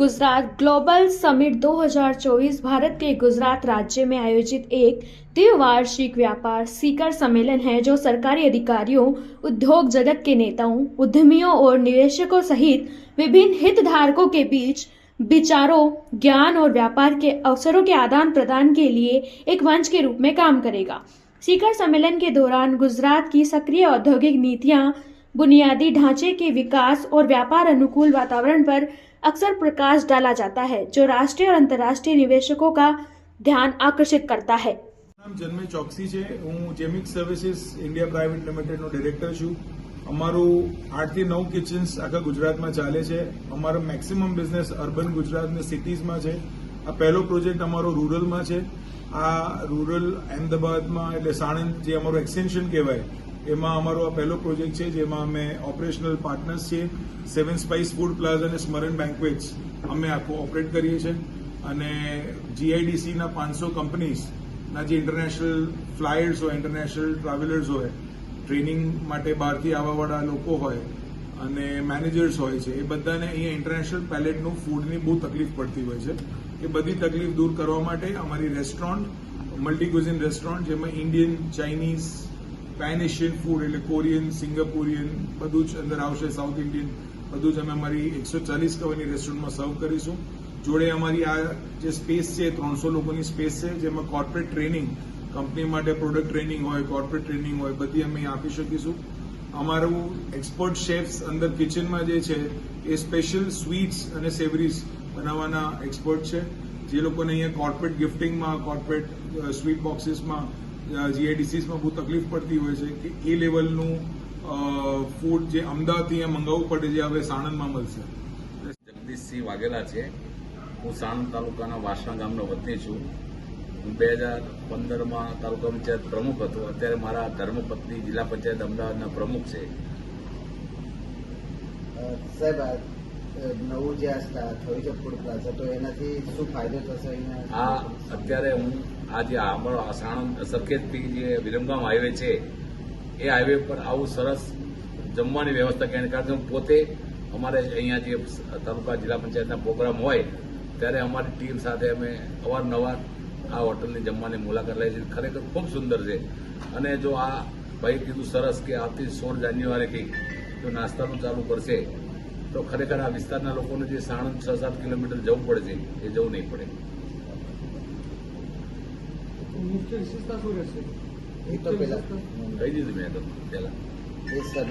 Gujarat global summit 2024 Bharat के गुजरात राज्य में आयोजित एक द्विवार्षिक व्यापार शिखर सम्मेलन है जो सरकारी अधिकारियों, उद्योग जगत के नेताओं, उद्यमियों और निवेशकों सहित विभिन्न हितधारकों के बीच विचारों, ज्ञान और व्यापार के अवसरों के आदान प्रदान के लिए एक मंच के रूप में काम करेगा। शिखर सम्मेलन के दौरान गुजरात की सक्रिय औद्योगिक नीतियां, बुनियादी ढांचे के विकास और व्यापार अनुकूल वातावरण पर अक्सर प्रकाश डाला जाता है, जो राष्ट्रीय और अंतर्राष्ट्रीय निवेशकों का ध्यान आकर्षित करता है। નામ જન્મે ચોકસી છે। હું જેમિક્સ સર્વિસીસ ઇન્ડિયા પ્રાઇવેટ લિમિટેડનો ડિરેક્ટર છું। અમારું 8 થી 9 કિચન્સ આખા ગુજરાતમાં ચાલે છે। અમારો મેક્સિમમ બિઝનેસ અર્બન ગુજરાતની સિટીઝમાં છે। આ પહેલો પ્રોજેક્ટ અમારો રૂરલમાં છે। આ રૂરલ અમદાવાદમાં એટલે સાણંદ જે અમારું એક્સટેન્શન કહેવાય એમાં અમારો આ પહેલો પ્રોજેક્ટ છે, જેમાં અમે ઓપરેશનલ પાર્ટનર્સ છીએ। 7 સ્પાઇસ ફૂડ પ્લાઝા અને સ્મરણ બેન્ક્વેટ્સ અમે આખું ઓપરેટ કરીએ છીએ અને જીઆઈડીસીના 500 કંપનીઝના જે ઇન્ટરનેશનલ ફ્લાયર્સ હોય, ઇન્ટરનેશનલ ટ્રાવેલર્સ હોય, ટ્રેનિંગ માટે બહારથી આવવાવાળા લોકો હોય અને મેનેજર્સ હોય છે, એ બધાને અહીંયા ઇન્ટરનેશનલ પેલેટનું ફૂડની બહુ તકલીફ પડતી હોય છે। એ બધી તકલીફ દૂર કરવા માટે અમારી રેસ્ટોરન્ટ, મલ્ટી ક્યુઝિન રેસ્ટોરન્ટ, જેમાં Indian, Chinese, pan Asian food એટલે કોરિયન, સિંગાપુરિયન બધું જ અંદર આવશે, સાઉથ ઇન્ડિયન બધું જ અમે અમારી 140 કવરની રેસ્ટોરન્ટમાં સર્વ કરીશું। જોડે અમારી આ જે સ્પેસ છે 300 લોકોની સ્પેસ છે, જેમાં કોર્પોરેટ ટ્રેનિંગ, કંપની માટે પ્રોડક્ટ ટ્રેનિંગ હોય, કોર્પોરેટ ટ્રેનિંગ હોય, બધી અમે આપી શકીશું। અમારું એક્સપર્ટ શેફ્સ અંદર કિચનમાં જે છે એ સ્પેશિયલ સ્વીટ્સ અને સેવરીઝ બનાવવાના એક્સપર્ટ છે, જે લોકોને અહીંયા કોર્પોરેટ ગિફ્ટિંગમાં, કોર્પોરેટ સ્વીટ બોક્સીસમાં, જીઆઈડીસીસમાં બહુ તકલીફ પડતી હોય છે કે એ લેવલનું ફૂડ જે અમદાવાદથી અહીંયા મંગાવવું પડે, જે હવે સાણંદમાં મળશે। જગદીશસિંહ વાઘેલા છે। હું સાણંદ તાલુકાના વાસણા ગામનો વતની છું। હું 2015માં તાલુકા પંચાયત પ્રમુખ હતો। અત્યારે મારા ધર્મપત્ની જિલ્લા પંચાયત અમદાવાદના પ્રમુખ છે। સાહેબ, નવું જે આ થયું છે ફૂડ પ્લાઝા, તો એનાથી શું ફાયદો થશે? આ અત્યારે હું આ જે અમારો સાણંદ સરખેજથી જે વિરમગામ હાઈવે છે એ હાઈવે પર આવું સરસ જમવાની વ્યવસ્થા કરે, કારણ કે હું પોતે અમારે અહીંયા જે તાલુકા જિલ્લા પંચાયતના પ્રોગ્રામ હોય ત્યારે અમારી ટીમ સાથે અમે અવારનવાર આ હોટલની જમવાની મુલાકાત લઈએ છીએ। ખરેખર ખૂબ સુંદર છે અને જો આ ભાઈ કીધું સરસ કે આવતી 16 જાન્યુઆરીથી જો નાસ્તાનું ચાલુ કરશે તો ખરેખર આ વિસ્તારના લોકોને જે સાણંદ 6-7 કિલોમીટર જવું પડે છે એ જવું નહીં પડે। મુખ્ય વિશેષતા શું રહેશે? એ તો પહેલા કહી દીધું મેં તો પહેલા। એ સર